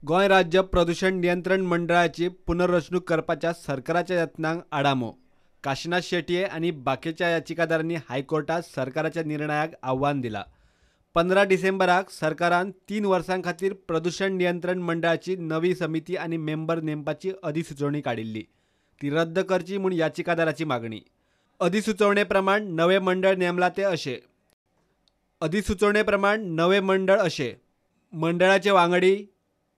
गोंय राज्य प्रदूषण नियंत्रण मंडळाची पुनर्रचणूक करपाच्या सरकाराच्या यत्नांक आडामो काशीनाथ शेटये आणि बाकीच्या याचिकादारांनी हायकोर्टात सरकाराच्या निर्णयाक आव्हान दिला। 15 डिसेंबराक सरकारान 3 वर्सां खातीर प्रदूषण नियंत्रण मंडळाची नवी समिती आणि मेंबर नेमपाची अधिसुचोवणी काडिल्ली। ती रद्द करची म्हूण याचिकादाराची मागणी। अधिसुचोवणे प्रमाण नवे मंडळ नेमला ते अशे। अधिसुचोवणे प्रमाण नवे मंडळ अशे। मंडळाचे वांगडी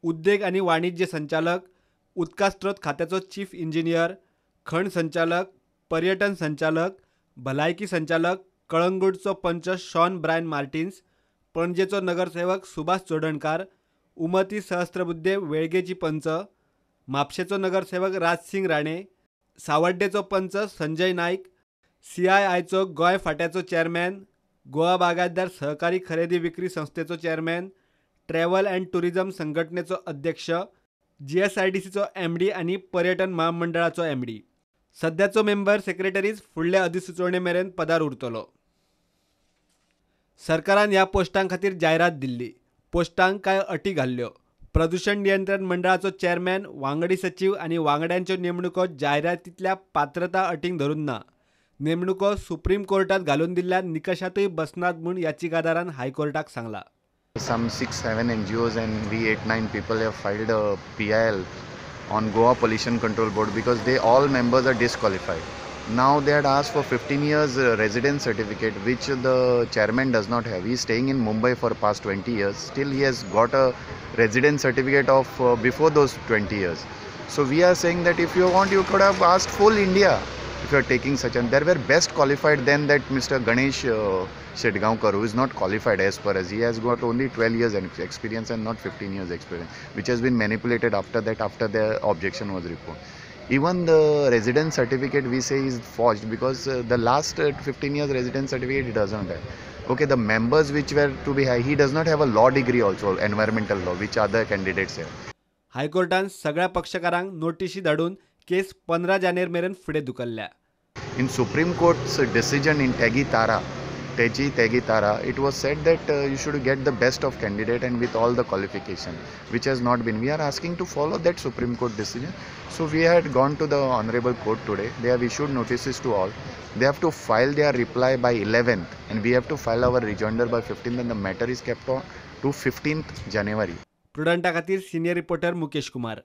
उद्देग आणि वाणिज्य संचालक, उदका स्त्रोत खात्याचो चीफ इंजिनियर, खण संचालक, पर्यटन संचालक, भलायकी संचालक, कळंगूटचो पंच शॉन ब्रायन मार्टिन्स, पणजेचो नगरसेवक सुभाष चोडणकार, उमती सहस्त्रबुद्धे वेळगेची पंच, म्हापशेचो नगरसेवक राजसिंग राणे, सावड्डेचो पंच संजय नाईक, CIIचो गोंय फांट्याचो चेअरमॅन, गोवा बागायतदार सहकारी खरेदी विक्री संस्थेचो चेअरमॅन, ट्रॅव्हल अँड टुरिझम संघटनेचो अध्यक्ष, GSIDCचो MD आणि पर्यटन महामंडळाचो MD। सध्याचो मेंबर सेक्रेटरीज फुडल्या अधिसुचोवणे मेरेन पदार उरतलो। सरकारान ह्या पोस्टां खातीर जायरात दिल्ली। पोस्टांक कांय अटी घाल्ल्यो। प्रदूषण नियंत्रण मंडळाचो चेअरमॅन, वांगडी सचिव आणि वांगड्यांच्यो नेमणुको जायरातींतल्या पात्रता अटींक धरून ना। नेमणुको सुप्रीम कोर्टात घालून दिल्ल्या निकशातूय बसनात म्हूण याचिकादारान हायकोर्टाक सांगला। Some 6-7 NGOs and we 8-9 people have filed a PIL on Goa Pollution Control Board because they all members are disqualified. Now they had asked for 15 years residence certificate, which the chairman does not have. He is staying in Mumbai for past 20 years. Still he has got a residence certificate of before those 20 years. So we are saying that if you want, you could have asked full India. If you are taking such, and there were best qualified then that Mr. Ganesh Shetgaonkar, who is not qualified as per as he has got only 12 years experience and not 15 years experience, which has been manipulated after that, after the objection was reported. Even the residence certificate we say is forged because the last 15 years residence certificate he doesn't have. Okay, the members which were to be high, he does not have a law degree also, environmental law, which other candidates have. हायकोर्टान सगळ्या पक्षकारांक नोटीशी धाडून केस 15 जानेर मेरेन फुडें धुकल्ल्या। In Supreme Court's decision in Tegi Tara, it was said that you should get the best of candidate and with all the qualification, which has not been. We are asking to follow that Supreme Court decision. So we had gone to the Honorable Court today. They have issued notices to all. They have to file their reply by 11th and we have to file our rejoinder by 15th and the matter is kept on to 15th January. प्रुडंटा खातीर senior reporter Mukesh Kumar.